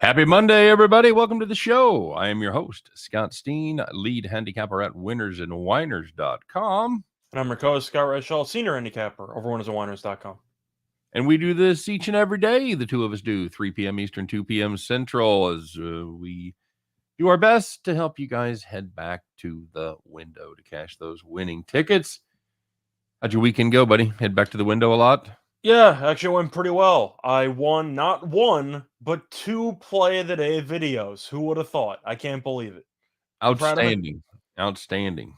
Happy Monday, everybody. Welcome to the show. I am your host, Scott Steen, lead handicapper at winnersandwhiners.com. And I'm your co-host, Scott Reichel, senior handicapper over winnersandwhiners.com. And we do this each and every day. The two of us do 3 p.m. Eastern, 2 p.m. Central, as we do our best to help you guys head back to the window to cash those winning tickets. How'd your weekend go, buddy? Head back to the window a lot? Yeah, actually went pretty well. I won not one, but 2 play of the day videos. Who would have thought? I can't believe it. Outstanding. Outstanding.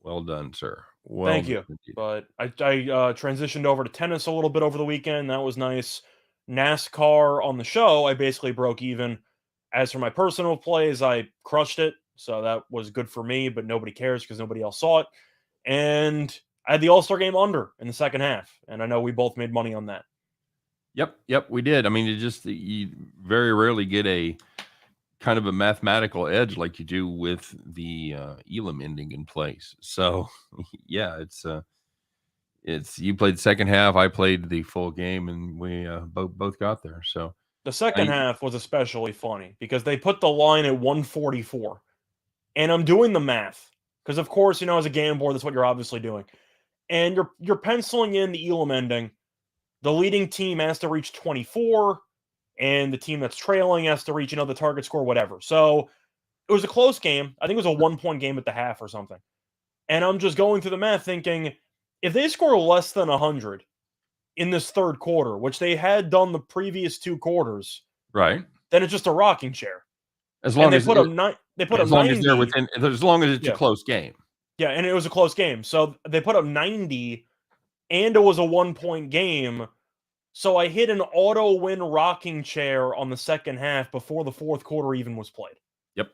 Well done, sir. Well Thank you. done. But I transitioned over to tennis a little bit over the weekend. That was nice. NASCAR on the show, I basically broke even. As for my personal plays, I crushed it. So that was good for me, but nobody cares because nobody else saw it. And I had the All-Star game under in the second half. And I know we both made money on that. Yep, we did. I mean, you very rarely get a kind of a mathematical edge like you do with the Elam ending in place. So, yeah, it's you played the second half, I played the full game, and we both got there. So the second half was especially funny because they put the line at 144, and I'm doing the math because, of course, as a gambler, that's what you're obviously doing, and you're penciling in the Elam ending. The leading team has to reach 24. And the team that's trailing has to reach, the target score, whatever. So it was a close game. I think it was a 1-point game at the half or something. And I'm just going through the math thinking, if they score less than 100 in this third quarter, which they had done the previous 2 quarters, right, then it's just a rocking chair. As long as they put up 90. As long as they're within, as long as it's a close game. Yeah, and it was a close game. So they put up 90, and it was a 1-point game. So I hit an auto-win rocking chair on the second half before the fourth quarter even was played. Yep.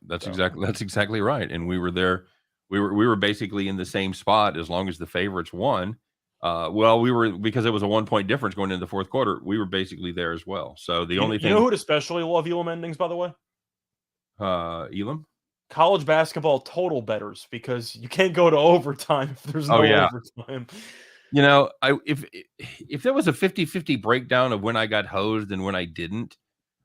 That's exactly right. And we were there. We were basically in the same spot as long as the favorites won. We were, because it was a 1-point difference going into the fourth quarter. We were basically there as well. So the only thing, you know who would especially love Elam endings, by the way? Elam? College basketball total bettors, because you can't go to overtime if there's no overtime. If there was a 50-50 breakdown of when I got hosed and when I didn't,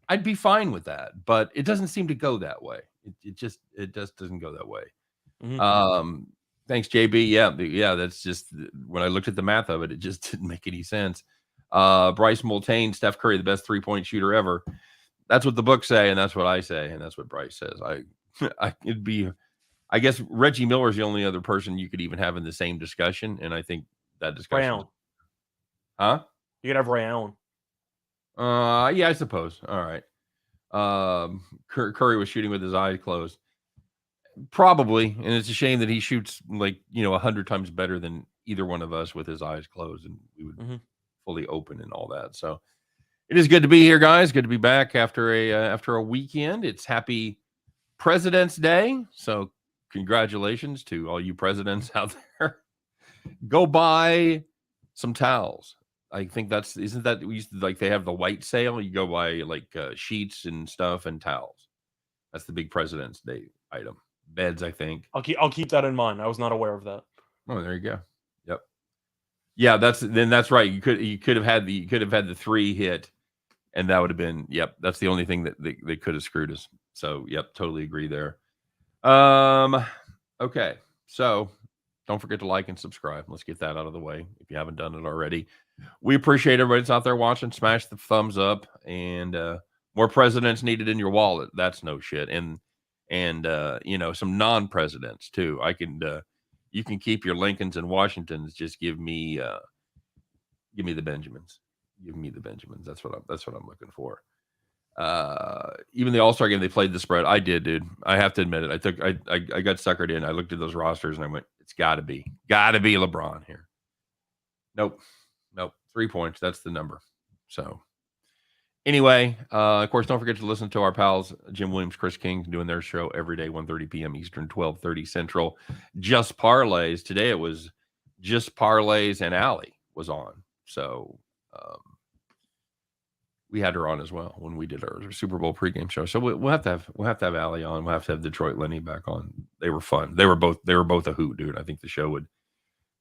I'd be fine with that. But it doesn't seem to go that way. It just doesn't go that way. Mm-hmm. Thanks, JB. Yeah. That's just, when I looked at the math of it, it just didn't make any sense. Bryce Multane, Steph Curry, the best 3-point shooter ever. That's what the books say, and that's what I say, and that's what Bryce says. I guess Reggie Miller's the only other person you could even have in the same discussion, and I think that discussion. Ray Allen. Huh? You could have Ray Allen. Yeah, I suppose. All right. Curry was shooting with his eyes closed. Probably, and it's a shame that he shoots 100 times better than either one of us with his eyes closed, and we would fully open and all that. So it is good to be here, guys. Good to be back after a weekend. It's Happy President's Day, so congratulations to all you presidents out there. Go buy some towels. I think isn't that we used to, they have the white sale. You go buy sheets and stuff and towels. That's the big President's Day item. Beds, I think. I'll keep that in mind. I was not aware of that. Oh, there you go. Yep. Yeah, that's right. You could have had the 3 hit, and that would have been, yep. That's the only thing that they could have screwed us. So yep, totally agree there. Okay, so don't forget to like and subscribe. Let's get that out of the way if you haven't done it already. We appreciate everybody that's out there watching. Smash the thumbs up, and more presidents needed in your wallet. That's no shit. And some non-presidents too. You can keep your Lincolns and Washingtons. Just give me the Benjamins. Give me the Benjamins. That's what I'm looking for. Even the All-Star game, they played the spread. I did, dude. I have to admit it. I got suckered in. I looked at those rosters and I went, it's gotta be LeBron here. Nope. 3 points. That's the number. So anyway, of course, don't forget to listen to our pals, Jim Williams, Chris King, doing their show every day, 1:30 p.m. Eastern, 12:30 Central. Just Parlays. Today it was Just Parlays, and Allie was on. So we had her on as well when we did our Super Bowl pregame show. So we'll have to have Allie on. We'll have to have Detroit Lenny back on. They were fun. They were both a hoot, dude. I think the show would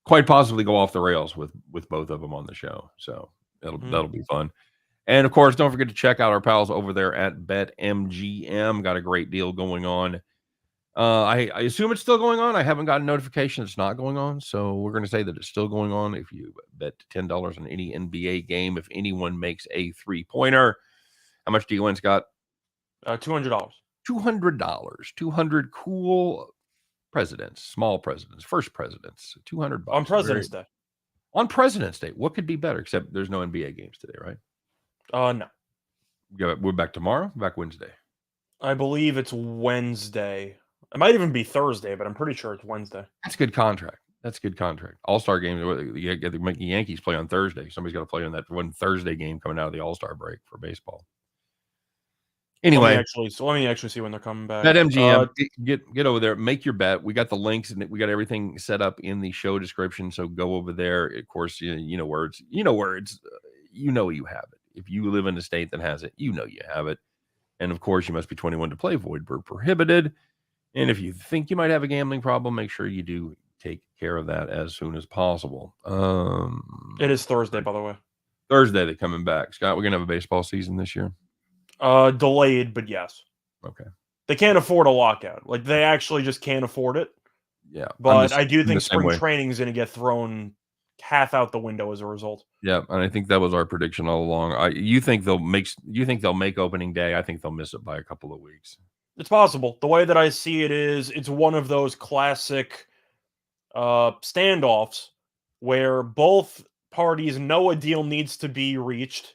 quite possibly go off the rails with both of them on the show. So that'll be fun. And of course, don't forget to check out our pals over there at BetMGM. Got a great deal going on. I assume it's still going on. I haven't gotten notification it's not going on. So we're going to say that it's still going on. If you bet $10 on any NBA game, if anyone makes a 3-pointer, how much do you win, Scott? $200. $200. 200 cool presidents, small presidents, first presidents. $200 on President's Day. On President's Day. What could be better? Except there's no NBA games today, right? No. We're back tomorrow. Back Wednesday. I believe it's Wednesday. It might even be Thursday, but I'm pretty sure it's Wednesday. That's a good contract. All-Star game. The Yankees play on Thursday. Somebody's got to play on that one Thursday game coming out of the All-Star break for baseball. Anyway, let me actually see when they're coming back. BetMGM, get over there, make your bet. We got the links and we got everything set up in the show description. So go over there. Of course, you know where it's you have it. If you live in a state that has it, you have it. And of course, you must be 21 to play. Void where prohibited. And if you think you might have a gambling problem, make sure you do take care of that as soon as possible. It is Thursday, by the way. Thursday they're coming back. Scott, we're gonna have a baseball season this year. Delayed, but yes. Okay. They can't afford a lockout. Like they actually just can't afford it. Yeah. But I do think spring training is going to get thrown half out the window as a result. Yeah, and I think that was our prediction all along. You think they'll make opening day? I think they'll miss it by a couple of weeks. It's possible. The way that I see it is, it's one of those classic standoffs where both parties know a deal needs to be reached,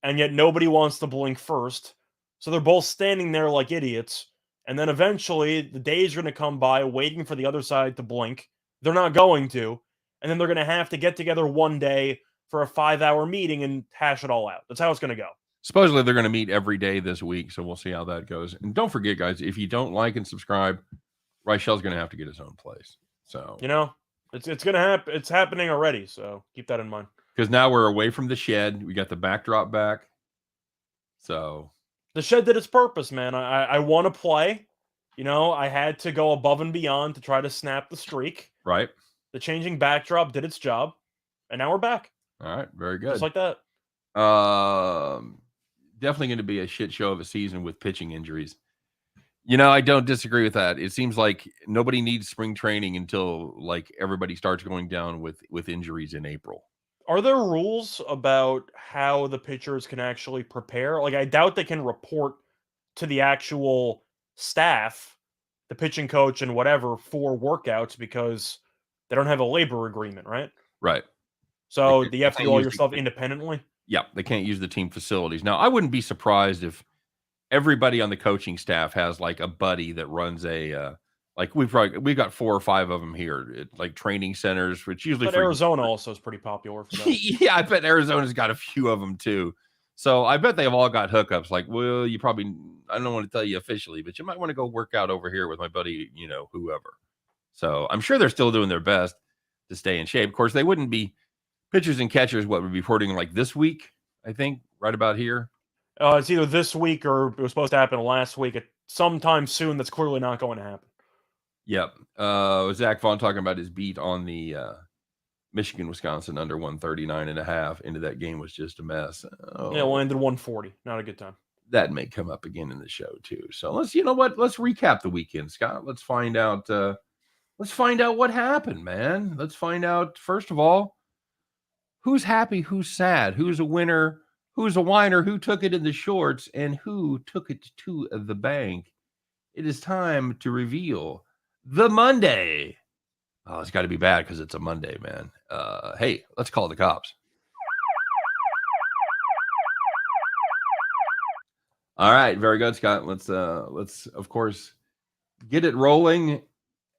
and yet nobody wants to blink first. So they're both standing there like idiots. And then eventually the days are going to come by waiting for the other side to blink. They're not going to. And then they're going to have to get together one day for a 5-hour meeting and hash it all out. That's how it's going to go. Supposedly they're going to meet every day this week. So we'll see how that goes. And don't forget, guys, if you don't like and subscribe, Rochelle's going to have to get his own place. So, it's going to happen. It's happening already. So keep that in mind. Because now we're away from the shed. We got the backdrop back. So the shed did its purpose, man. I want to play. I had to go above and beyond to try to snap the streak. Right. The changing backdrop did its job. And now we're back. All right. Very good. Just like that. Definitely going to be a shit show of a season with pitching injuries. I don't disagree with that. It seems like nobody needs spring training until everybody starts going down with injuries in April. Are there rules about how the pitchers can actually prepare? I doubt they can report to the actual staff, the pitching coach and whatever, for workouts because they don't have a labor agreement, right? Right. So do you have to do all your stuff independently? Yeah, they can't use the team facilities. Now, I wouldn't be surprised if everybody on the coaching staff has a buddy that runs a we've got 4 or 5 of them here at training centers, which usually but Arizona also is pretty popular for that. Yeah, I bet Arizona's got a few of them too. So I bet they've all got hookups. You probably, I don't want to tell you officially, but you might want to go work out over here with my buddy, whoever. So I'm sure they're still doing their best to stay in shape. Of course, they wouldn't be pitchers and catchers. Would be reporting this week, I think, right about here. It's either this week or it was supposed to happen last week. Sometime soon. That's clearly not going to happen. Yep. Zach Vaughn talking about his beat on the Michigan-Wisconsin under 139.5 into that game was just a mess. Yeah, landed 140. Not a good time. That may come up again in the show too. So let's recap the weekend, Scott. Let's find out what happened, man. Let's find out, first of all, who's happy, who's sad, who's a winner, who's a whiner, who took it in the shorts, and who took it to the bank. It is time to reveal the Monday. Oh, it's got to be bad because it's a Monday, man. Hey, let's call the cops. All right, very good, Scott. Let's of course get it rolling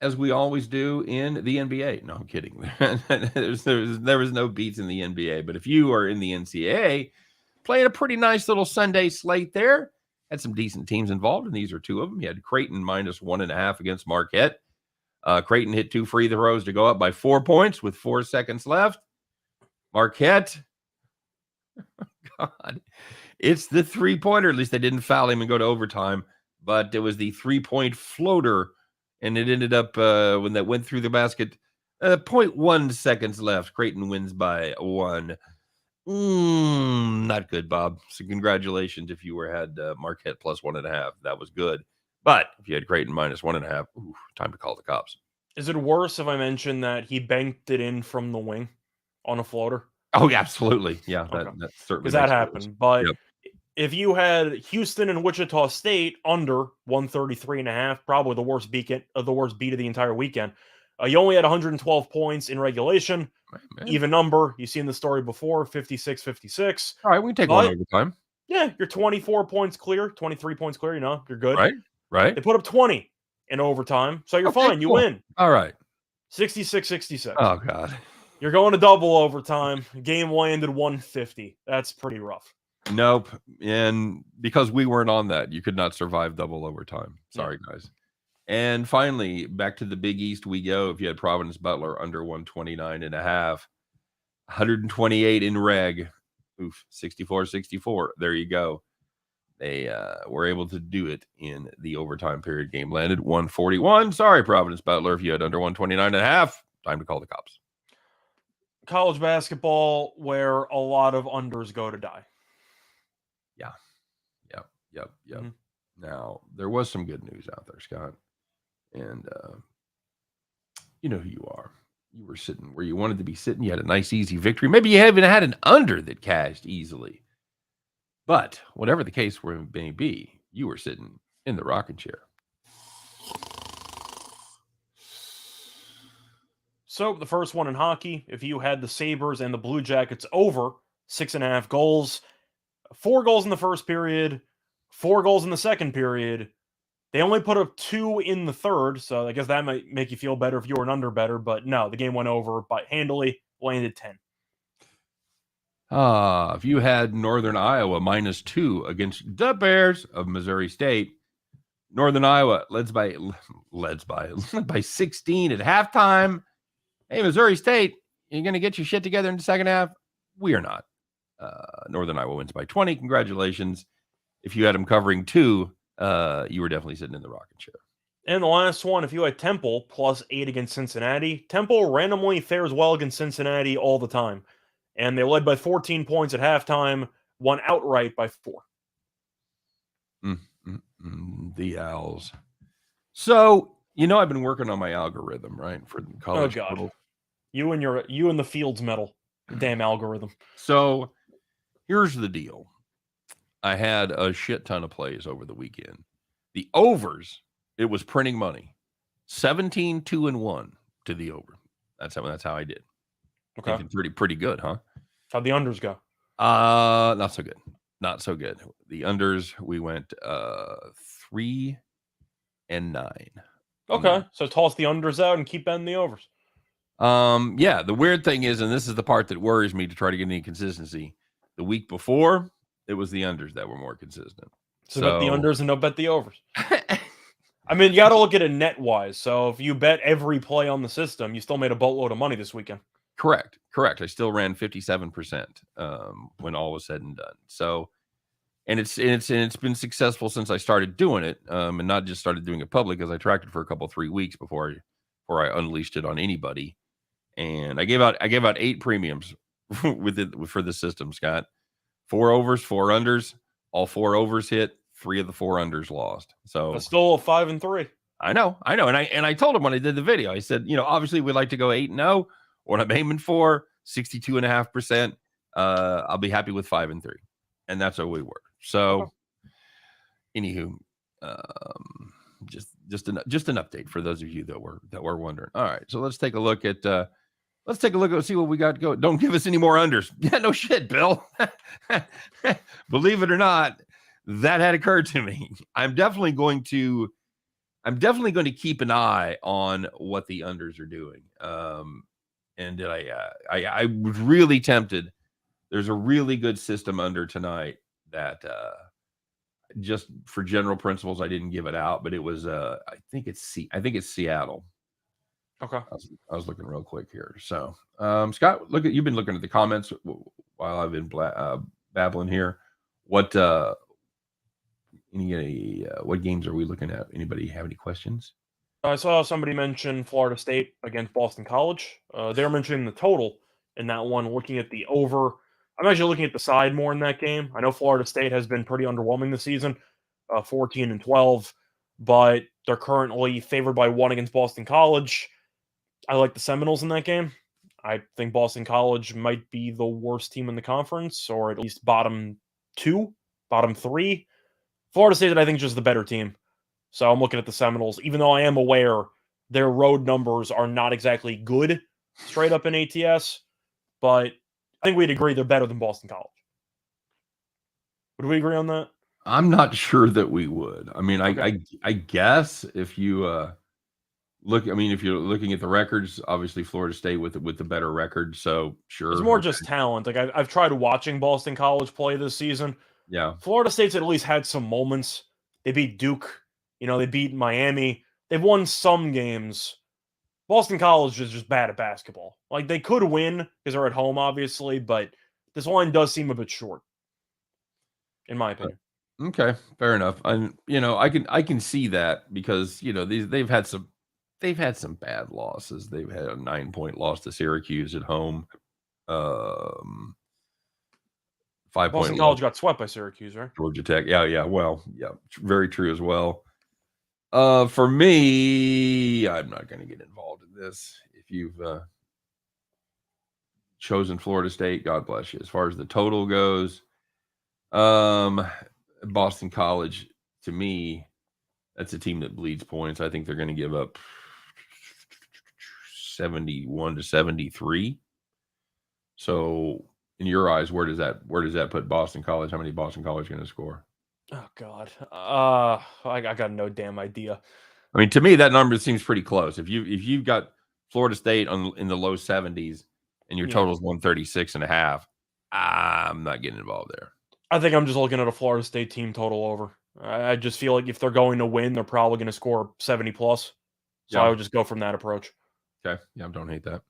as we always do in the NBA. No, I'm kidding. there was no beats in the NBA, but if you are in the NCAA, playing a pretty nice little Sunday slate there. Had some decent teams involved, and these are 2 of them. You had Creighton -1.5 against Marquette. Creighton hit 2 free throws to go up by 4 points with 4 seconds left. Marquette, God, it's the 3-pointer. At least they didn't foul him and go to overtime, but it was the 3-point floater, and it ended up when that went through the basket. 0.1 seconds left. Creighton wins by 1. Not good, Bob. So congratulations if you had Marquette plus 1.5. That was good. But if you had Creighton minus 1.5, time to call the cops. Is it worse if I mention that he banked it in from the wing on a floater? Oh, yeah, absolutely. Yeah, Okay. that certainly Because that makes it worse. happened. But Yep. if you had Houston and Wichita State under 133.5, probably the worst beat of the entire weekend. You only had 112 points in regulation. Man. Even number. You've seen the story before, 56-56. All right, we can take one But overtime. yeah, you're 24 points clear, 23 points clear. You're good. Right? Right? They put up 20 in overtime, so you're Okay, fine. You cool. win. All right. 66-66. Oh, God. You're going to double overtime. Game landed 150. That's pretty rough. Nope. And because we weren't on that, you could not survive double overtime. Sorry, guys. And finally, back to the Big East we go. If you had Providence Butler under 129.5, 128 in reg. 64-64. There you go. They were able to do it in the overtime period. Game landed 141. Sorry, Providence Butler. If you had under 129.5, time to call the cops. College basketball where a lot of unders go to die. Yep. Mhm. Now, there was some good news out there, Scott. And you know who you are. You were sitting where you wanted to be sitting. You had a nice, easy victory. Maybe you even had an under that cashed easily. But whatever the case may be, you were sitting in the rocking chair. So the first one in hockey, if you had the Sabres and the Blue Jackets over 6.5 goals, 4 goals in the first period, 4 goals in the second period. They only put up 2 in the third, so I guess that might make you feel better if you were an under better, but no, the game went over by handily, landed 10. If you had Northern Iowa -2 against the Bears of Missouri State, Northern Iowa led by 16 at halftime. Hey, Missouri State, you're going to get your shit together in the second half? We are not. Northern Iowa wins by 20. Congratulations. If you had them covering 2, you were definitely sitting in the rocking chair. And the last one, if you had Temple +8 against Cincinnati, Temple randomly fares well against Cincinnati all the time. And they led by 14 points at halftime, won outright by 4. The Owls. So, I've been working on my algorithm, right, for the college. Oh, God. Total. You and the Fields medal. Damn algorithm. So, here's the deal. I had a shit ton of plays over the weekend. The overs, it was printing money. 17, 2, and 1 to the over. That's how I did. Okay. Pretty good, huh? How'd the unders go? Not so good. Not so good. The unders, we went 3 and 9. Okay, so toss the unders out and keep betting the overs. Yeah, the weird thing is, and this is the part that worries me to try to get any consistency, the week before, it was the unders that were more consistent. So bet the unders and don't bet the overs. I mean, you got to look at it net-wise. So if you bet every play on the system, you still made a boatload of money this weekend. Correct. I still ran 57% when all was said and done. So, and it's been successful since I started doing it, and not just started doing it public, because I tracked it for 3 weeks before I unleashed it on anybody. And I gave out 8 premiums with it for the system, Scott. 4 overs, 4 unders. All 4 overs hit. 3 of the 4 unders lost. So but still 5 and 3. I know. And I told him when I did the video, I said, obviously we'd like to go 8-0. What I'm aiming for, 62.5%. I'll be happy with 5 and 3. And that's what we were. So anywho, just an update for those of you that were wondering. All right. So let's take a look at see what we got going. Don't give us any more unders. Yeah, no shit, Bill. Believe it or not, that had occurred to me. I'm definitely going to keep an eye on what the unders are doing. And did I was really tempted. There's a really good system under tonight that just for general principles, I didn't give it out, but it was I think it's Seattle. Okay. I was looking real quick here. So, Scott, you've been looking at the comments while I've been babbling here. What games are we looking at? Anybody have any questions? I saw somebody mention Florida State against Boston College. They were mentioning the total in that one, looking at the over I'm actually looking at the side more in that game. I know Florida State has been pretty underwhelming this season, 14-12, but they're currently favored by 1 against Boston College. I like the Seminoles in that game. I think Boston College might be the worst team in the conference, or at least bottom 2, bottom 3. Florida State, I think, is just the better team. So I'm looking at the Seminoles, even though I am aware their road numbers are not exactly good straight up in ATS, but I think we'd agree they're better than Boston College. Would we agree on that? I'm not sure that we would. I mean, Okay. I guess if you look, I mean, if you're looking at the records, obviously Florida State with the better record, so sure. It's more Okay. just talent. Like I've tried watching Boston College play this season. Yeah. Florida State's at least had some moments. They beat Duke. They beat Miami. They've won some games. Boston College is just bad at basketball. Like, they could win because they're at home, obviously, but this line does seem a bit short, in my opinion. Okay, fair enough. And I can see that because they've had some bad losses. They've had a 9-point loss to Syracuse at home. 5-point Boston loss College got swept by Syracuse, right? Georgia Tech. Yeah. Well, yeah, very true as well. For me, I'm not going to get involved in this. If you've chosen Florida State, God bless you. As far as the total goes, Boston College, to me, that's a team that bleeds points. I think they're going to give up 71 to 73. So, in your eyes, where does that put Boston College? How many Boston College going to score? Oh, God. I got no damn idea. I mean, to me, that number seems pretty close. If you've got Florida State in the low 70s and your total is 136.5, I'm not getting involved there. I think I'm just looking at a Florida State team total over. I just feel like if they're going to win, they're probably going to score 70 plus. So I would just go from that approach. Okay. Yeah, don't hate that.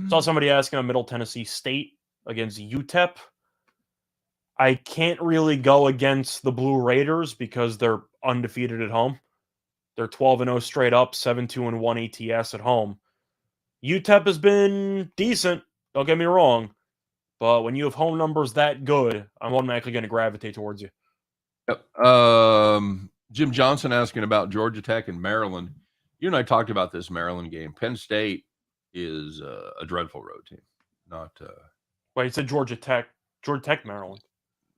Saw somebody asking on Middle Tennessee State against UTEP. I can't really go against the Blue Raiders because they're undefeated at home. They're 12-0 straight up, 7-2-1 ATS at home. UTEP has been decent, don't get me wrong, but when you have home numbers that good, I'm automatically going to gravitate towards you. Jim Johnson asking about Georgia Tech and Maryland. You and I talked about this Maryland game. Penn State is a dreadful road team. Not Wait, you said Georgia Tech, Maryland.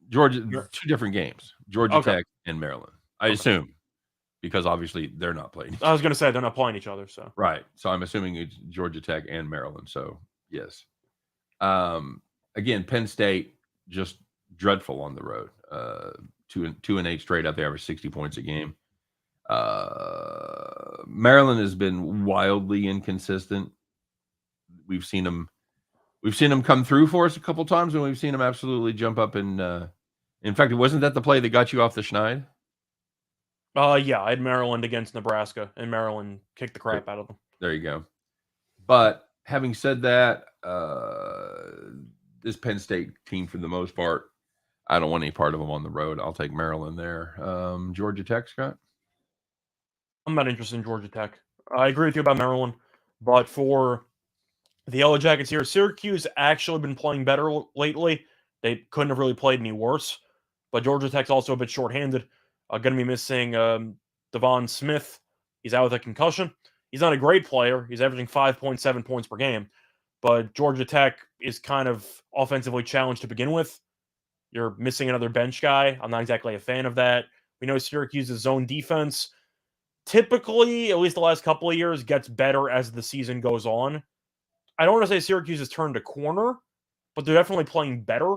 Georgia, 2 different games. Georgia Tech and Maryland. I assume, because obviously they're not playing. I was going to say they're not playing each other, so right. So I'm assuming it's Georgia Tech and Maryland. So yes. Again, Penn State just dreadful on the road. 2-8 straight up. They average 60 points a game. Maryland has been wildly inconsistent. We've seen them come through for us a couple times, and we've seen them absolutely jump up and. In fact, wasn't that the play that got you off the schneid? Yeah, I had Maryland against Nebraska, and Maryland kicked the crap out of them. There you go. But having said that, this Penn State team, for the most part, I don't want any part of them on the road. I'll take Maryland there. Georgia Tech, Scott? I'm not interested in Georgia Tech. I agree with you about Maryland, but for the Yellow Jackets here, Syracuse actually been playing better lately. They couldn't have really played any worse, but Georgia Tech's also a bit shorthanded. Going to be missing Devon Smith. He's out with a concussion. He's not a great player. He's averaging 5.7 points per game, but Georgia Tech is kind of offensively challenged to begin with. You're missing another bench guy. I'm not exactly a fan of that. We know Syracuse's zone defense typically, at least the last couple of years, gets better as the season goes on. I don't want to say Syracuse has turned a corner, but they're definitely playing better.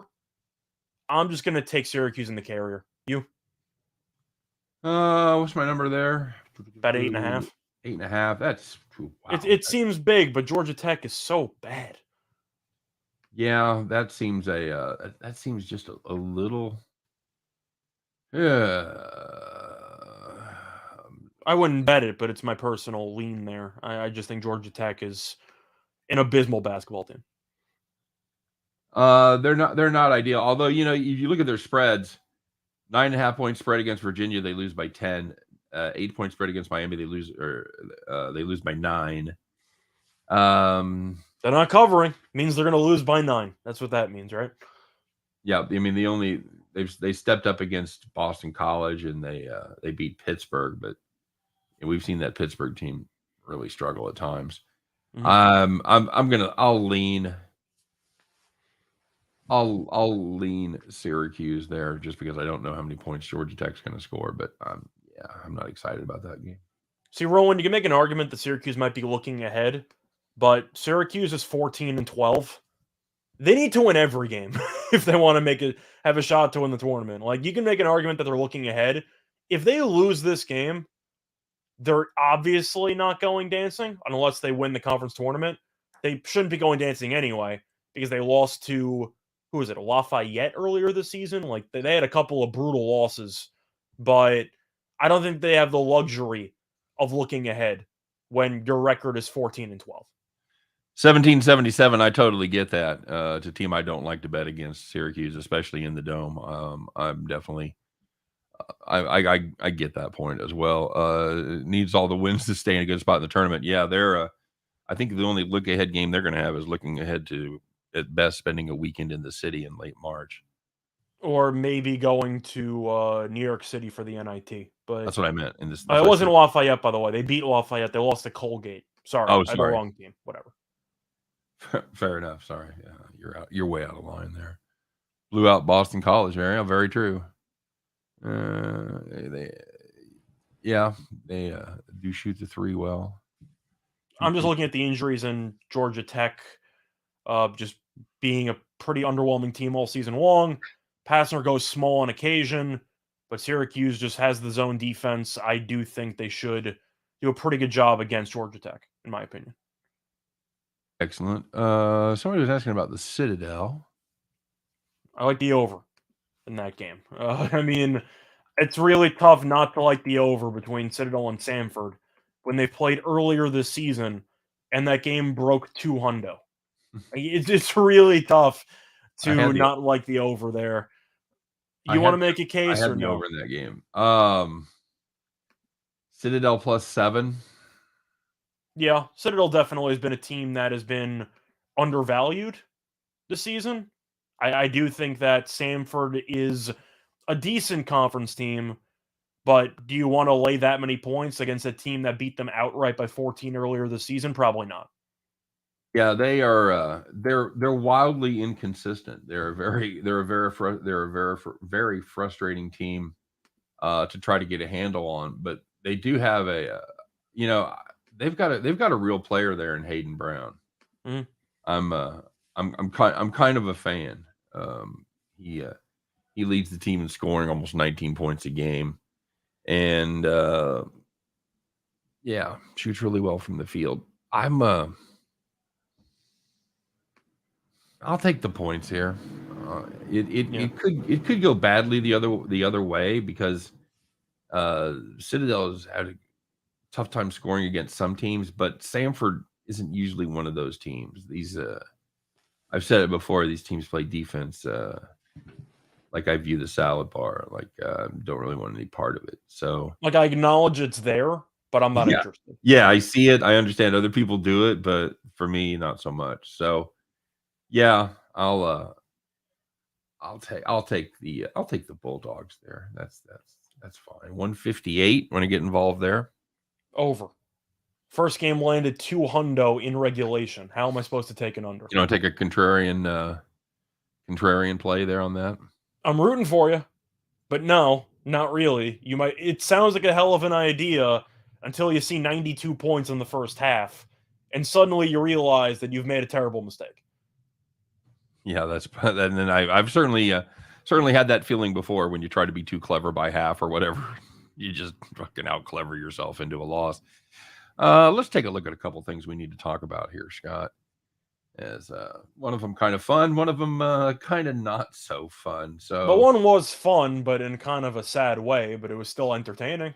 I'm just going to take Syracuse in the carrier. You? What's my number there? About 8.5. 8.5. That's wow. It seems big, but Georgia Tech is so bad. Yeah, that seems just a little. Yeah. I wouldn't bet it, but it's my personal lean there. I just think Georgia Tech is an abysmal basketball team. They're not ideal. Although, if you look at their spreads, 9.5 point spread against Virginia, they lose by 10. 8-point spread against Miami, they lose by 9. They're not covering. Means they're going to lose by 9. That's what that means, right? Yeah, I mean they stepped up against Boston College and they beat Pittsburgh, but we've seen that Pittsburgh team really struggle at times. I'll lean Syracuse there just because I don't know how many points Georgia Tech's going to score, but I'm not excited about that game. See, Rowan, you can make an argument that Syracuse might be looking ahead, but Syracuse is 14-12. They need to win every game if they want to have a shot to win the tournament. Like, you can make an argument that they're looking ahead. If they lose this game, they're obviously not going dancing unless they win the conference tournament. They shouldn't be going dancing anyway because they lost to, who was it, Lafayette earlier this season? Like, they had a couple of brutal losses, but I don't think they have the luxury of looking ahead when your record is 14-12. 1777, I totally get that. It's a team I don't like to bet against, Syracuse, especially in the Dome. I'm definitely, I get that point as well. Needs all the wins to stay in a good spot in the tournament. Yeah, they're. I think the only look ahead game they're going to have is looking ahead to, at best, spending a weekend in the city in late March, or maybe going to New York City for the NIT. But that's what I meant. In this, it wasn't Lafayette, by the way. They beat Lafayette. They lost to Colgate. Sorry, oh, I had the wrong team. Whatever. Fair enough. Sorry. Yeah, you're way out of line there. Blew out Boston College, very true. They do shoot the three well. I'm just looking at the injuries in Georgia Tech, just being a pretty underwhelming team all season long. Passner goes small on occasion, but Syracuse just has the zone defense. I do think they should do a pretty good job against Georgia Tech, in my opinion. Excellent. Somebody was asking about the Citadel. I like the over in that game. I mean, it's really tough not to like the over between Citadel and Samford when they played earlier this season, and that game broke 200. It's really tough to not like the over there. You want to make a case or no? Over in that game. Citadel +7. Yeah, Citadel definitely has been a team that has been undervalued this season. I do think that Samford is a decent conference team, but do you want to lay that many points against a team that beat them outright by 14 earlier this season? Probably not. Yeah, they are. They're wildly inconsistent. They're a very frustrating team to try to get a handle on. But they do have they've got a real player there in Hayden Brown. Mm-hmm. I'm kind of a fan. He leads the team in scoring almost 19 points a game, and shoots really well from the field. I'll take the points here. It could go badly the other way because Citadel has had a tough time scoring against some teams, but Samford isn't usually one of those teams. These I've said it before. These teams play defense like I view the salad bar. Like don't really want any part of it. So like I acknowledge it's there, but I'm not interested. Yeah, I see it. I understand other people do it, but for me, not so much. So. Yeah, I'll take the Bulldogs there. That's fine. 158. Want to get involved there? Over. First game landed 200 in regulation. How am I supposed to take an under? You know, take a contrarian play there on that. I'm rooting for you, but no, not really. You might. It sounds like a hell of an idea until you see 92 points in the first half, and suddenly you realize that you've made a terrible mistake. Yeah, and then I've certainly had that feeling before when you try to be too clever by half or whatever. You just fucking out clever yourself into a loss. Let's take a look at a couple things we need to talk about here, Scott. As one of them kind of fun, one of them kind of not so fun. So, but one was fun, but in kind of a sad way. But it was still entertaining.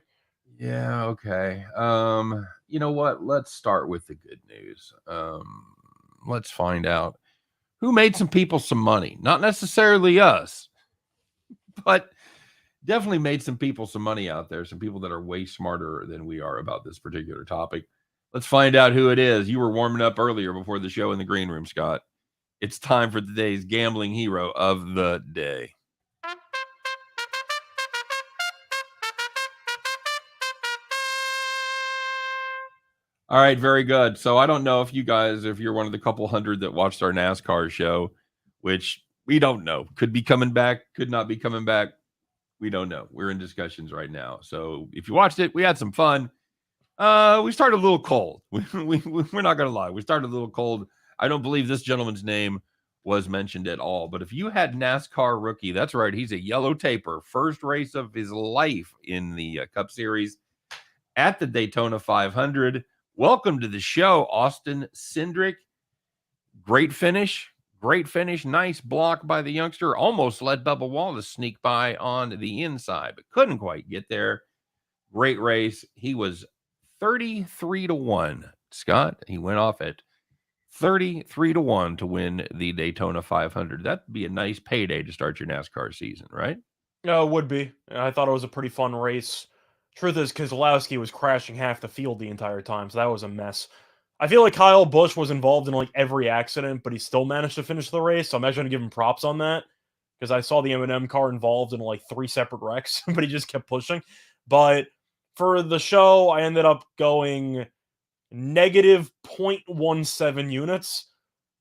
Yeah. Okay. You know what? Let's start with the good news. Let's find out who made some people some money. Not necessarily us, but definitely made some people some money out there. Some people that are way smarter than we are about this particular topic. Let's find out who it is. You were warming up earlier before the show in the green room, Scott. It's time for today's gambling hero of the day. All right, very good. So I don't know if you guys, if you're one of the couple hundred that watched our NASCAR show, which we don't know, could be coming back, could not be coming back. We don't know. We're in discussions right now. So if you watched it, we had some fun. We started a little cold. We're not going to lie. We started a little cold. I don't believe this gentleman's name was mentioned at all. But if you had NASCAR rookie, that's right. He's a yellow taper. First race of his life in the Cup Series at the Daytona 500. Welcome to the show, Austin Cindric. Great finish. Great finish. Nice block by the youngster. Almost let Bubba Wallace sneak by on the inside, but couldn't quite get there. Great race. He was 33-1. Scott, he went off at 33-1 to win the Daytona 500. That'd be a nice payday to start your NASCAR season, right? No, it would be. I thought it was a pretty fun race. Truth is, Keselowski was crashing half the field the entire time, so that was a mess. I feel like Kyle Busch was involved in like every accident, but he still managed to finish the race. So I'm actually going to give him props on that because I saw the M&M car involved in like 3 separate wrecks, but he just kept pushing. But for the show, I ended up going negative 0.17 units.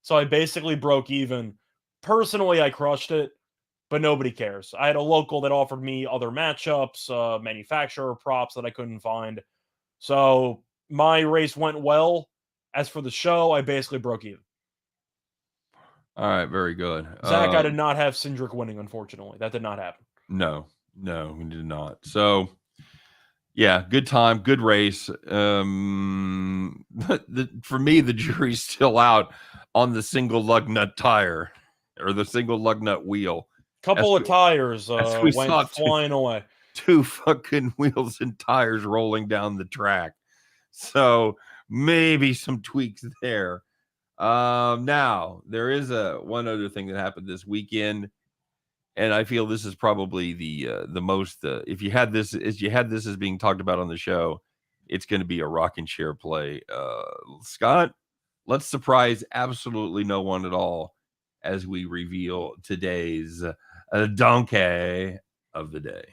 So I basically broke even. Personally, I crushed it, but nobody cares. I had a local that offered me other matchups, manufacturer props that I couldn't find. So my race went well. As for the show, I basically broke even. All right, very good. Zach, I did not have Cindric winning, unfortunately. That did not happen. No, we did not. So, yeah, good time, good race. For me, the jury's still out on the single lug nut tire or the single lug nut wheel. Couple of tires went flying away. 2 fucking wheels and tires rolling down the track. So maybe some tweaks there. Now there is one other thing that happened this weekend, and I feel this is probably the most. If you had this as being talked about on the show, it's going to be a rocking chair play. Scott, let's surprise absolutely no one at all as we reveal today's donkey of the day.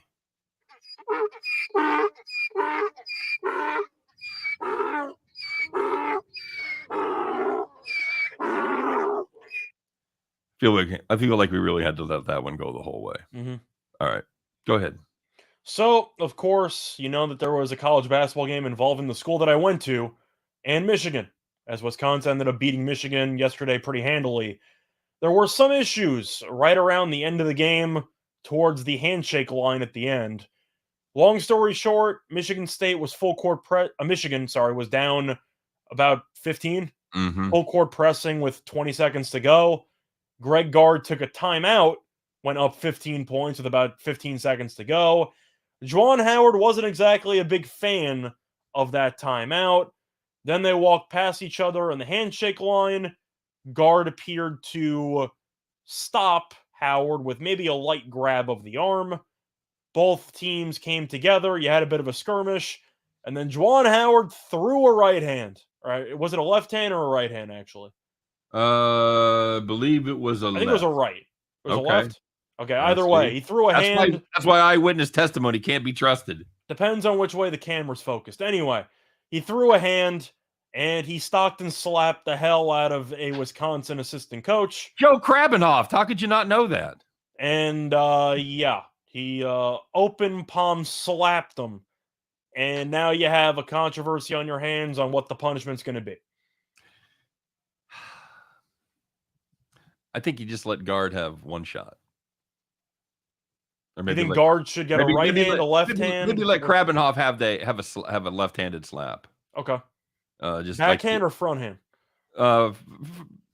I feel like we really had to let that one go the whole way. Mm-hmm. All right, go ahead. So, of course, you know that there was a college basketball game involving the school that I went to and Michigan, as Wisconsin ended up beating Michigan yesterday pretty handily. There were some issues right around the end of the game towards the handshake line at the end. Long story short, Michigan State was full court Michigan, was down about 15. Mm-hmm. Full court pressing with 20 seconds to go. Greg Gard took a timeout, went up 15 points with about 15 seconds to go. Juwan Howard wasn't exactly a big fan of that timeout. Then they walked past each other in the handshake line. Gard appeared to stop Howard with maybe a light grab of the arm. Both teams came together. You had a bit of a skirmish. And then Juwan Howard threw a right hand. Right? Was it a left hand or a right hand, actually? Believe it was a left. I think it was a right. It was okay. a left? Okay, either way. He threw a hand. That's why eyewitness testimony can't be trusted. Depends on which way the camera's focused. Anyway, he threw a hand, and he stalked and slapped the hell out of a Wisconsin assistant coach. Joe Krabbenhoft. How could you not know that? And, yeah. He open palm slapped him. And now you have a controversy on your hands on what the punishment's going to be. I think you just let Gard have one shot. Or maybe you think Gard should get a right hand, a left hand? Maybe let Krabbenhoft have a left-handed slap. Okay. Just backhand or front hand?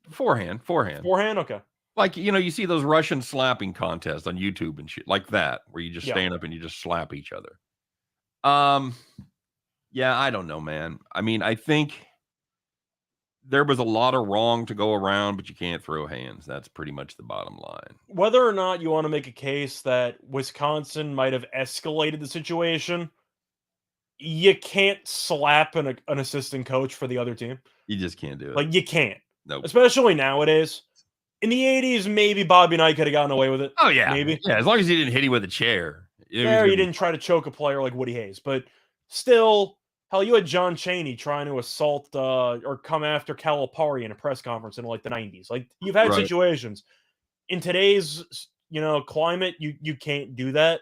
Forehand. Forehand, okay. Like, you see those Russian slapping contests on YouTube and shit like that, where you just stand up and you just slap each other. Yeah, I don't know, man. I mean, I think there was a lot of wrong to go around, but you can't throw hands. That's pretty much the bottom line. Whether or not you want to make a case that Wisconsin might have escalated the situation, you can't slap an assistant coach for the other team. You just can't do it. Like, you can't. Nope. Especially nowadays. In the 80s, maybe Bobby Knight could have gotten away with it. Oh, yeah. Maybe. Yeah, as long as he didn't hit him with a chair. Yeah, you didn't try to choke a player like Woody Hayes. But still, hell, you had John Chaney trying to assault or come after Calipari in a press conference in like the 90s. Like, you've had situations. In today's, climate, you can't do that.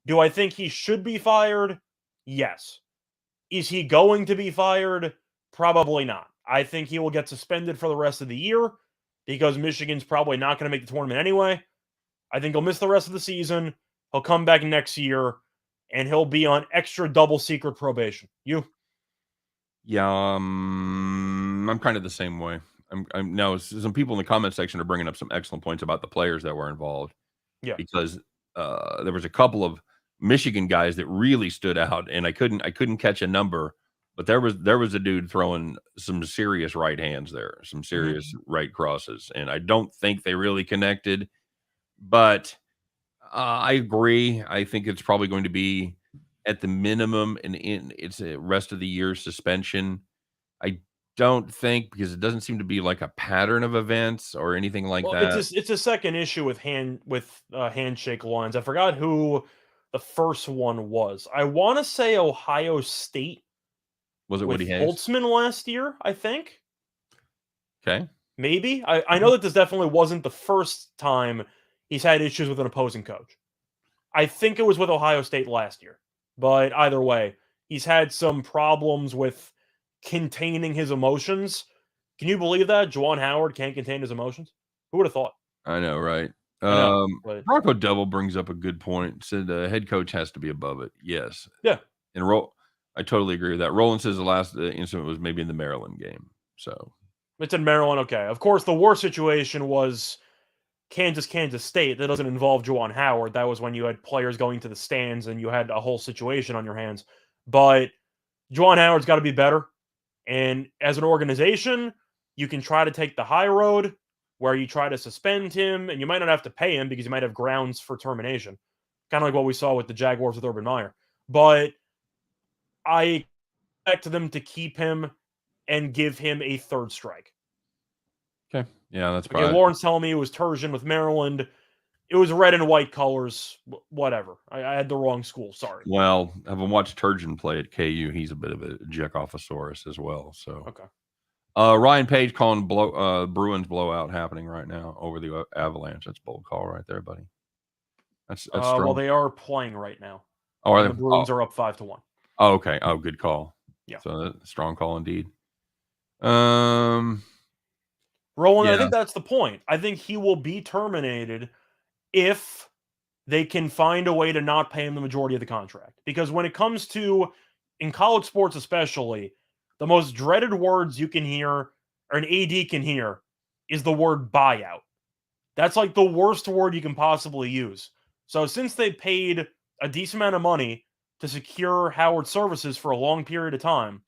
Do I think he should be fired? Yes. Is he going to be fired? Probably not. I think he will get suspended for the rest of the year because Michigan's probably not going to make the tournament anyway. I think he'll miss the rest of the season. He'll come back next year, and he'll be on extra double secret probation. You? Yeah, I'm kind of the same way. I'm now some people in the comment section are bringing up some excellent points about the players that were involved. Yeah. Because there was a couple of Michigan guys that really stood out, and I couldn't catch a number, but there was a dude throwing some serious right hands there, some serious right crosses, and I don't think they really connected. But I agree. I think it's probably going to be at the minimum, and it's a rest of the year suspension. I don't think, because it doesn't seem to be like a pattern of events or anything like that. It's a second issue with handshake lines. I forgot who the first one was. I want to say Ohio State. Was it with Woody Hayes? Holtzman last year, I think. Okay. Maybe. I know that this definitely wasn't the first time he's had issues with an opposing coach. I think it was with Ohio State last year. But either way, he's had some problems with containing his emotions. Can you believe that? Juwan Howard can't contain his emotions? Who would have thought? I know, right? But Bronco Devil brings up a good point. Said the head coach has to be above it. Yes. Yeah. And I totally agree with that. Roland says the last incident was maybe in the Maryland game. So it's in Maryland. Okay. Of course, the worst situation was Kansas State. That doesn't involve Juwan Howard. That was when you had players going to the stands and you had a whole situation on your hands. But Juwan Howard's got to be better. And as an organization, you can try to take the high road where you try to suspend him, and you might not have to pay him because you might have grounds for termination. Kind of like what we saw with the Jaguars with Urban Meyer. But I expect them to keep him and give him a third strike. Okay. Yeah, that's probably... Lauren's telling me it was Turgeon with Maryland. It was red and white colors. Whatever. I had the wrong school. Sorry. Well, having watched Turgeon play at KU, he's a bit of a Jekophosaurus as well. So okay. Ryan Page calling Bruins blowout happening right now over the Avalanche. That's a bold call right there, buddy. That's strong. Well, they are playing right now. Oh, are they? The Bruins are up 5-1. Oh, okay. Oh, good call. Yeah. So strong call indeed. Roland, yeah. I think that's the point. I think he will be terminated if they can find a way to not pay him the majority of the contract. Because when it comes to, in college sports especially, the most dreaded words you can hear, or an AD can hear, is the word buyout. That's like the worst word you can possibly use. So since they paid a decent amount of money to secure Howard's services for a long period of time,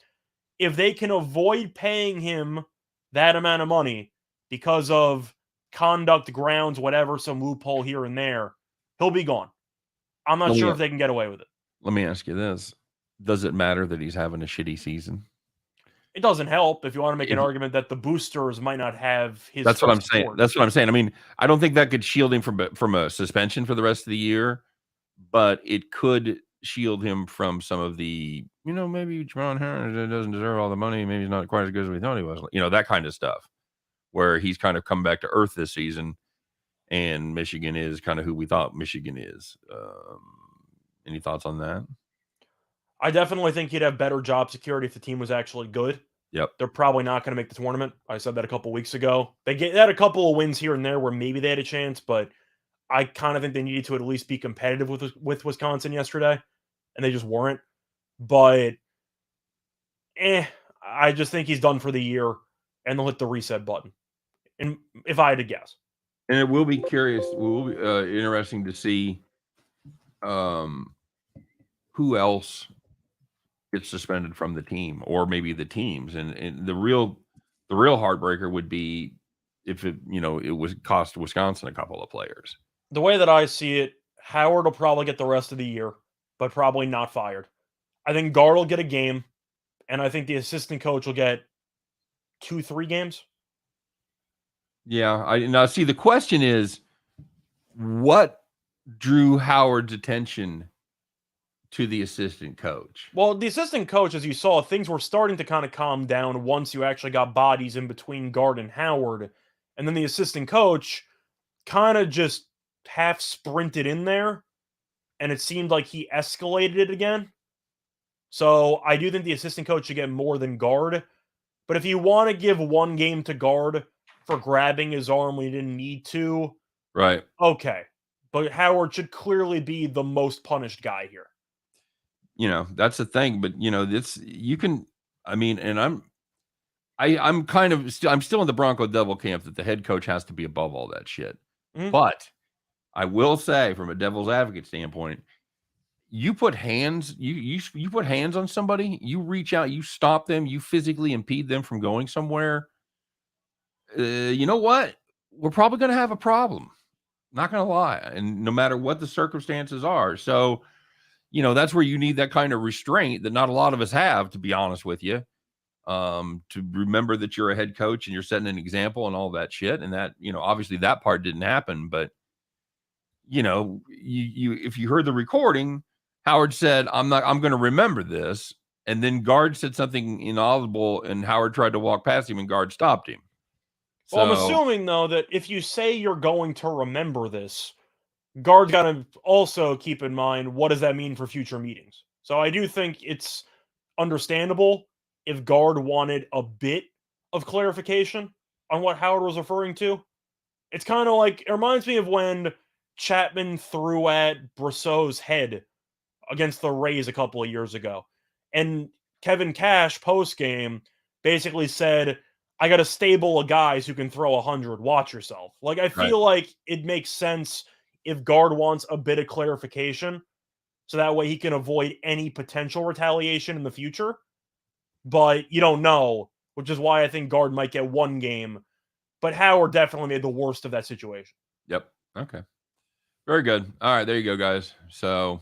if they can avoid paying him that amount of money because of conduct grounds, whatever, some loophole here and there, he'll be gone. I'm not sure if they can get away with it. Let me ask you this. Does it matter that he's having a shitty season? It doesn't help if you want to make an argument that the boosters might not have his. That's what I'm saying. That's what I'm saying. I mean, I don't think that could shield him from a suspension for the rest of the year, but it could shield him from some of the, maybe Juwan Howard doesn't deserve all the money. Maybe he's not quite as good as we thought he was. That kind of stuff, where he's kind of come back to earth this season, and Michigan is kind of who we thought Michigan is. Any thoughts on that? I definitely think he'd have better job security if the team was actually good. Yep. They're probably not going to make the tournament. I said that a couple weeks ago. They had a couple of wins here and there where maybe they had a chance, but I kind of think they needed to at least be competitive with Wisconsin yesterday, and they just weren't. But I just think he's done for the year, and they'll hit the reset button. And if I had to guess. And it will be curious. It will be interesting to see who else gets suspended from the team, or maybe the teams. And the real heartbreaker would be if it was cost Wisconsin a couple of players. The way that I see it, Howard will probably get the rest of the year, but probably not fired. I think guard will get a game, and I think the assistant coach will get 2-3 games. Yeah, I now see the question is what drew Howard's attention to the assistant coach? Well, the assistant coach, as you saw, things were starting to kind of calm down once you actually got bodies in between guard and Howard. And then the assistant coach kind of just half sprinted in there, and it seemed like he escalated it again. So I do think the assistant coach should get more than guard. But if you want to give one game to guard for grabbing his arm when he didn't need to, Right. okay. But Howard should clearly be the most punished guy here. You know, that's the thing, but you know, it's you can I mean, and I'm kind of I'm still in the Bronco Devil camp that the head coach has to be above all that shit. Mhm. But I will say from a devil's advocate standpoint, you put hands you put hands on somebody, you reach out, you stop them, you physically impede them from going somewhere. You know what? We're probably going to have a problem. Not going to lie, and no matter what the circumstances are. So, you know, that's where you need that kind of restraint that not a lot of us have, to be honest with you. To remember that you're a head coach and you're setting an example and all that shit. And that, you know, obviously that part didn't happen, but you know, you if you heard the recording, Howard said, I'm going to remember this. And then guard said something inaudible and Howard tried to walk past him and guard stopped him. Well, I'm So, assuming, though, that if you say you're going to remember this, guard's got to also keep in mind what does that mean for future meetings. So I do think it's understandable if guard wanted a bit of clarification on what Howard was referring to. It's kind of like it reminds me of when Chapman threw at Brosseau's head against the Rays a couple of years ago, and Kevin Cash post game basically said, "I got a stable of guys who can throw 100. Watch yourself." Like I right. feel like it makes sense if guard wants a bit of clarification, so that way he can avoid any potential retaliation in the future. But you don't know, which is why I think guard might get one game. But Howard definitely made the worst of that situation. Yep. Okay. Very good. All right. There you go, guys. So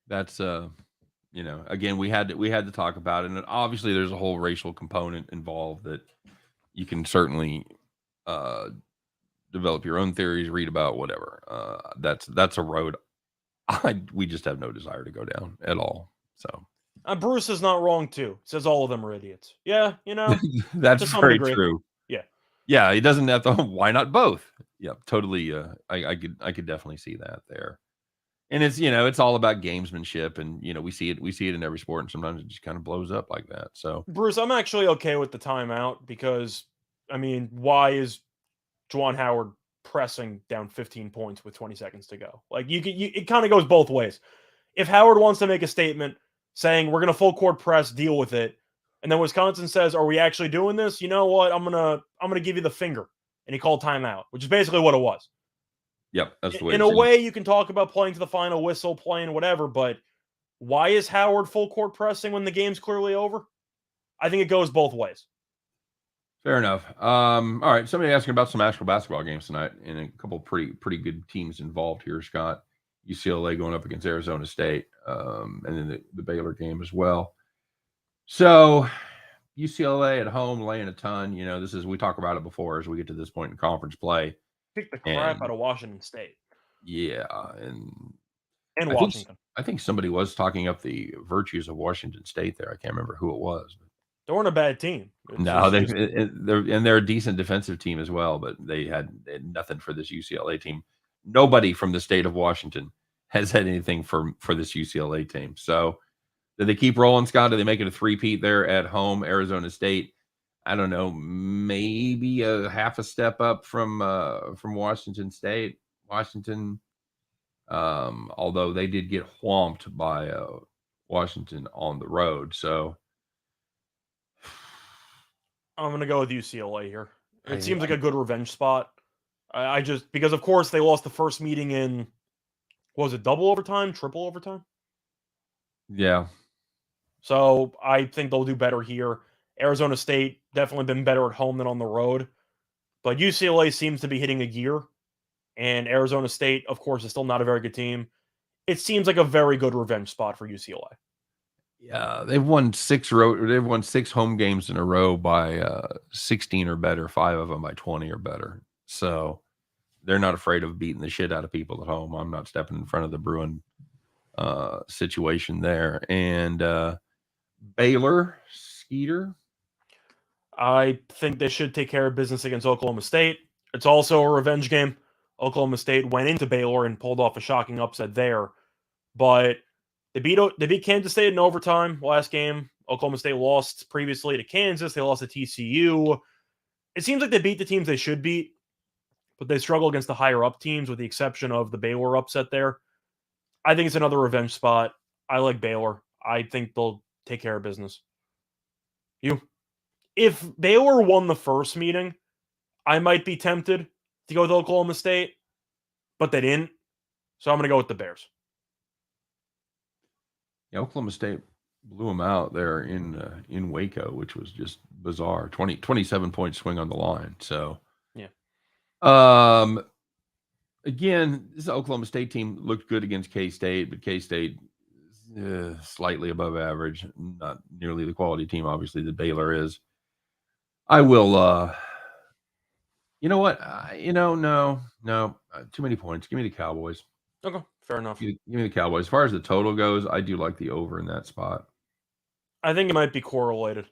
that's, you know, again, we had to talk about it. And obviously there's a whole racial component involved that you can certainly, uh, develop your own theories, read about whatever. That's a road we just have no desire to go down at all. So Bruce is not wrong too. Says all of them are idiots. Yeah, that's to some very degree. true. Yeah. Yeah, he doesn't have to. Why not both? Yeah, totally. I could definitely see that there. And it's it's all about gamesmanship, and we see it in every sport, and sometimes it just kind of blows up like that. So Bruce, I'm actually okay with the timeout because, I mean, why is Juwan Howard pressing down 15 points with 20 seconds to go? Like it kind of goes both ways. If Howard wants to make a statement saying we're going to full court press, deal with it, and then Wisconsin says, "Are we actually doing this?" You know what? I'm gonna give you the finger, and he called timeout, which is basically what it was. yep, that's the way In to a see it. way, you can talk about playing to the final whistle, playing whatever, but why is Howard full court pressing when the game's clearly over? I think it goes both ways. Fair enough. All right. Somebody asking about some actual basketball games tonight, and a couple pretty good teams involved here. Scott, UCLA going up against Arizona State, and then the Baylor game as well. So UCLA at home laying a ton. This is we talk about it before as we get to this point in conference play, Kick the crap and out of Washington State yeah, and and I think Washington. I think somebody was talking up the virtues of Washington State there. I can't remember who it was. They weren't a bad team. No, they're a decent defensive team as well, but they had nothing for this UCLA team. Nobody from the state of Washington has had anything for this UCLA team. So, do they keep rolling, Scott? Do they make it a three-peat there at home, Arizona State? I don't know, maybe a half a step up from Washington State. Washington, although they did get whomped by Washington on the road, so. I'm going to go with UCLA here. It I, seems like a good revenge spot. I just, because of course they lost the first meeting in, was it double overtime, triple overtime? yeah. So I think they'll do better here. Arizona State definitely been better at home than on the road. But UCLA seems to be hitting a gear. And Arizona State, of course, is still not a very good team. it seems like a very good revenge spot for UCLA. Yeah, they've won 6 home games in a row by 16 or better, 5 of them by 20 or better. So they're not afraid of beating the shit out of people at home. I'm not stepping in front of the Bruin situation there. And Baylor, Skeeter. I think they should take care of business against Oklahoma State. It's also a revenge game. Oklahoma State went into Baylor and pulled off a shocking upset there, but they beat Kansas State in overtime last game. Oklahoma State lost previously to Kansas. They lost to TCU. It seems like they beat the teams they should beat, but they struggle against the higher up teams with the exception of the Baylor upset there. I think it's another revenge spot. I like Baylor. I think they'll take care of business. If Baylor won the first meeting, I might be tempted to go with Oklahoma State, but they didn't. So I'm going to go with the Bears. Yeah, Oklahoma State blew them out there in Waco, which was just bizarre. 27-point swing on the line. So, yeah. Again, this Oklahoma State team looked good against K-State, but K-State slightly above average, not nearly the quality team, obviously, that Baylor is. I will, you know what? No, too many points. Give me the Cowboys. Okay, fair enough. Give me the Cowboys. As far as the total goes, I do like the over in that spot. I think it might be correlated.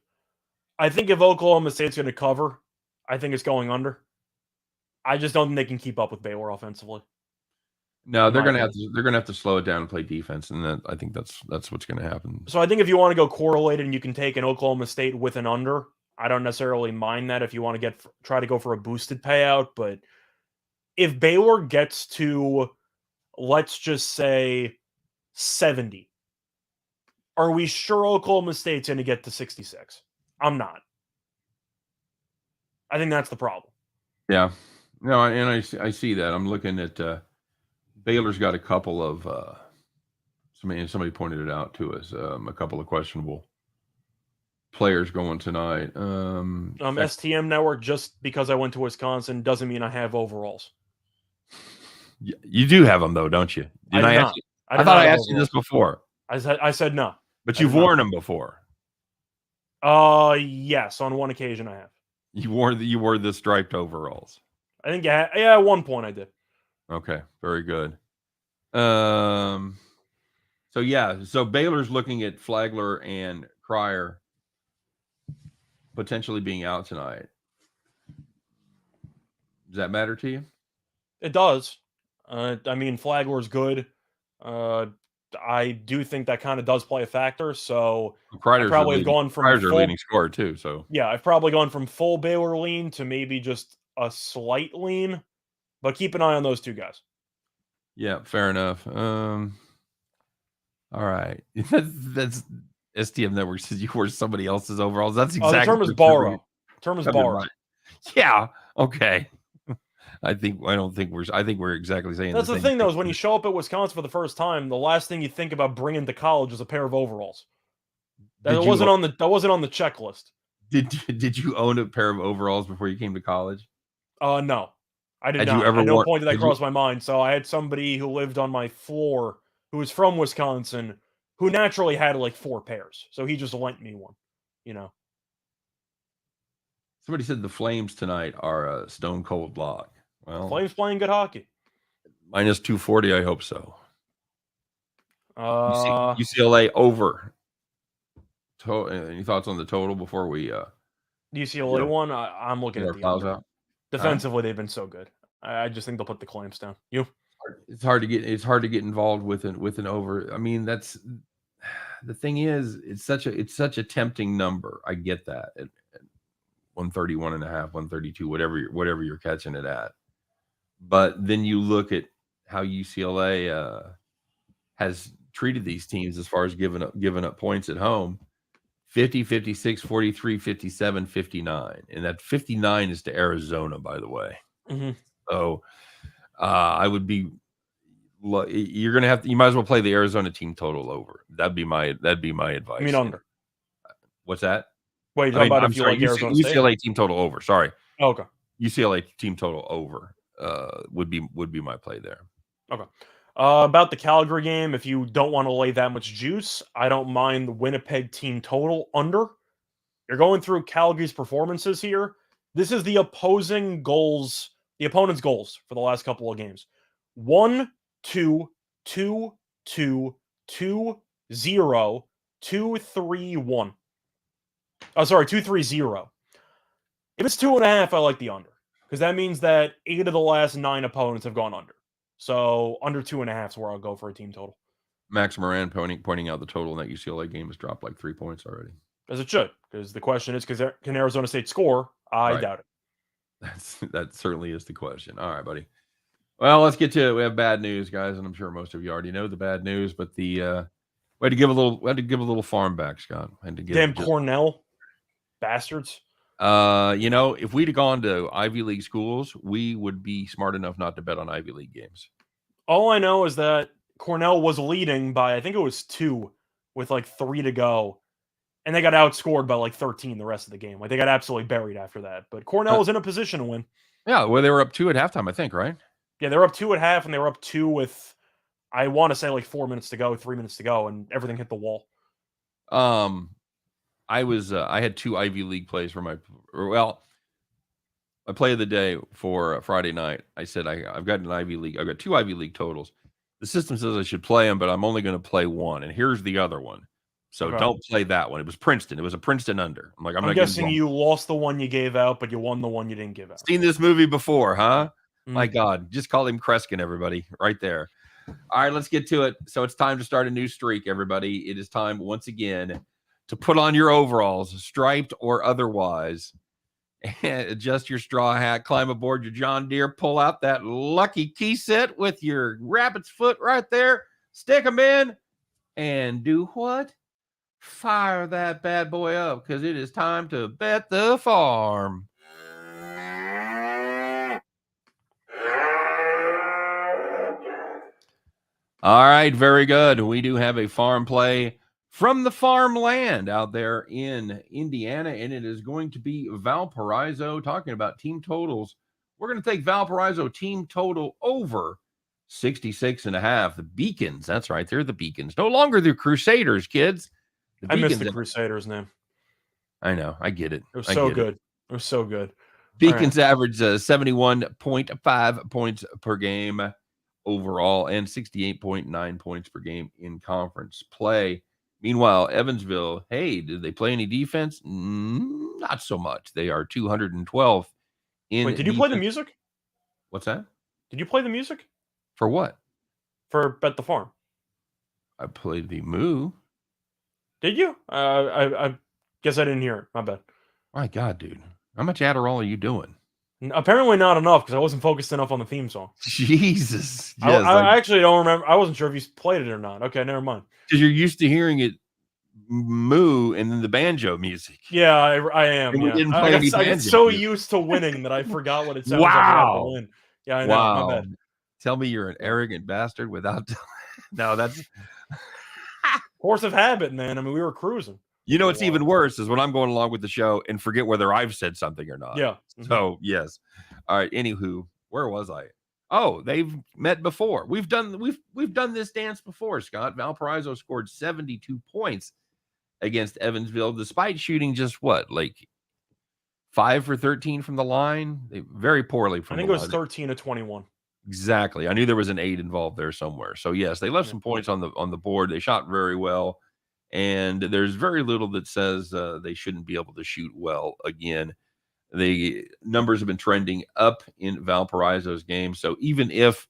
I think if Oklahoma State's going to cover, I think it's going under. I just don't think they can keep up with Baylor offensively. No, they're gonna have to slow it down and play defense, and I think that's what's gonna happen. So I think if you want to go correlated and you can take an Oklahoma State with an under, I don't necessarily mind that if you want to try to go for a boosted payout. But if Baylor gets to, let's just say, 70, are we sure Oklahoma State's going to get to 66? I'm not. I think that's the problem. Yeah. No, and I see that. I'm looking at Baylor's got a couple of somebody pointed it out to us, a couple of questionable players going tonight. STM Network, just because I went to Wisconsin doesn't mean I have overalls. You do have them though, don't you? I thought I asked you this before. I said no. But you've worn them before. Yes, on one occasion I have. You wore the striped overalls. I think at one point I did. Okay, very good. So Baylor's looking at Flagler and Cryer potentially being out tonight. Does that matter to you? It does. I mean, Flagler's good. I do think that kind of does play a factor. So Crier's I probably have gone from Crier's their leading scorer too. So yeah, I've probably gone from full Baylor lean to maybe just a slight lean. But keep an eye on those two guys. Yeah, fair enough. All right. That's STM Network says you wore somebody else's overalls. That's exactly the term is borrow. Term is borrow. Right. Yeah. Okay. I think we're exactly saying that's the thing though, is when you show up at Wisconsin for the first time, the last thing you think about bringing to college is a pair of overalls. That wasn't on the checklist. Did you own a pair of overalls before you came to college? No. I did not. At no point did that cross my mind. So I had somebody who lived on my floor who was from Wisconsin who naturally had like 4 pairs. So he just lent me one, Somebody said the Flames tonight are a stone cold lock. Well, Flames playing good hockey. Minus 240, I hope so. UCLA over. Any thoughts on the total before we UCLA one? I'm looking at the under. Defensively, they've been so good. I just think they'll put the claims down. It's hard to get involved with an over. I mean, that's the thing is, it's such a tempting number. I get that at 131.5, 132, whatever you're catching it at. But then you look at how UCLA has treated these teams as far as giving up points at home. 50, 56, 43, 57, 59. And that 59 is to Arizona, by the way. Mm-hmm. So I would be you might as well play the Arizona team total over. That'd be my advice. I mean under. What's that? Wait, how about if you like Arizona State? UCLA team total over. Sorry. Oh, okay. UCLA team total over would be my play there. Okay. About the Calgary game, if you don't want to lay that much juice, I don't mind the Winnipeg team total under. You're going through Calgary's performances here. This is the opponent's goals for the last couple of games. 1, 2, 2, 2, 2, 0, 2, 3, 1. Oh, sorry, 2, 3, 0. If it's 2.5, I like the under. Because that means that 8 of the last 9 opponents have gone under. So under 2.5 is where I'll go for a team total. Max Moran pointing out the total in that UCLA game has dropped like 3 points already. As it should. Because the question is, can Arizona State score? I doubt it. That certainly is the question. All right, buddy. Well, let's get to it. We have bad news, guys, and I'm sure most of you already know the bad news, but we had to give a little farm back, Scott. Damn Cornell bastards. If we'd have gone to Ivy League schools, we would be smart enough not to bet on Ivy League games. All I know is that Cornell was leading by, I think it was 2 with like 3 to go. And they got outscored by like 13 the rest of the game. Like they got absolutely buried after that. But Cornell was in a position to win. Yeah, well, they were up 2 at halftime, I think, right? Yeah, they were up 2 at half, and they were up 2 with, I want to say, like 4 minutes to go, 3 minutes to go, and everything hit the wall. I had 2 Ivy League plays for my play of the day for Friday night. I said I've got 2 Ivy League totals. The system says I should play them, but I'm only going to play one, and here's the other one. So don't play that one. It was Princeton. It was a Princeton under. I'm guessing you lost the one you gave out, but you won the one you didn't give out. Seen this movie before, huh? My God, just call him Kreskin, everybody, right there. All right, let's get to it. So it's time to start a new streak, everybody. It is time once again to put on your overalls, striped or otherwise, and adjust your straw hat, climb aboard your John Deere, pull out that lucky key set with your rabbit's foot right there, stick them in, and do what? Fire that bad boy up, because it is time to bet the farm. All right, very good. We do have a farm play from the farmland out there in Indiana, and it is going to be Valparaiso. Talking about team totals, we're going to take Valparaiso team total over 66.5. The Beacons, that's right, they're the Beacons. No longer the Crusaders, kids. I missed the Crusaders name. I know. I get it. It was so good. It was so good. Beacons average 71.5 points per game overall and 68.9 points per game in conference play. Meanwhile, Evansville, hey, did they play any defense? Not so much. They are 212 in. Wait, did you play the music? What's that? Did you play the music? For what? For Bet the Farm. I played the Moo. Did you? I guess I didn't hear it. My bad. My God, dude. How much Adderall are you doing? Apparently not enough, because I wasn't focused enough on the theme song. Jesus. Yes, I actually don't remember. I wasn't sure if you played it or not. Okay, never mind. Because you're used to hearing it moo and then the banjo music. Yeah, I am. Yeah. I get so used to winning that I forgot what it sounds like to win. Yeah, I know. Wow. My bad. Tell me you're an arrogant bastard without... No, that's... Force of habit, man. I mean, we were cruising. You know what's even worse is when I'm going along with the show and forget whether I've said something or not. Yeah. So, yes. All right. Anywho, where was I? Oh, they've met before. We've done this dance before, Scott. Valparaiso scored 72 points against Evansville, despite shooting just like 5 for 13 from the line. Very poorly from the line. I think it was 13 to 21. Exactly. I knew there was an 8 involved there somewhere. So yes, they left some points on the board. They shot very well. And there's very little that says they shouldn't be able to shoot well again. The numbers have been trending up in Valparaiso's game. So even if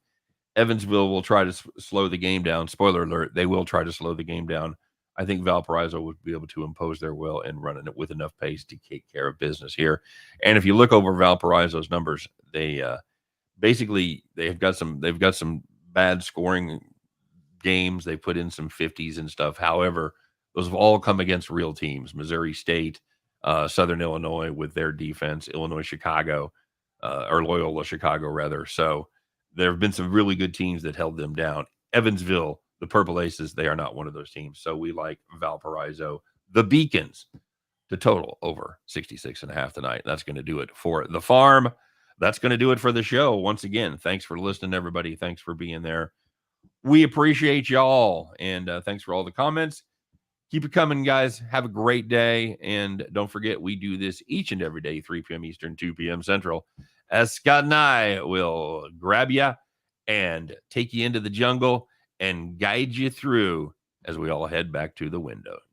Evansville will try to slow the game down, spoiler alert, they will try to slow the game down. I think Valparaiso would be able to impose their will and run it with enough pace to take care of business here. And if you look over Valparaiso's numbers, they basically they've got some bad scoring games. They put in some 50s and stuff. However, those have all come against real teams. Missouri State, Southern Illinois with their defense, Illinois Chicago, or Loyola Chicago, rather. So there have been some really good teams that held them down. Evansville, the Purple Aces, they are not one of those teams. So we like Valparaiso, the Beacons, to total over 66.5 tonight. That's going to do it for the farm. That's going to do it for the show. Once again, thanks for listening, everybody. Thanks for being there. We appreciate y'all. And thanks for all the comments. Keep it coming, guys. Have a great day. And don't forget, we do this each and every day, 3 p.m. Eastern, 2 p.m. Central, as Scott and I will grab you and take you into the jungle and guide you through as we all head back to the windows.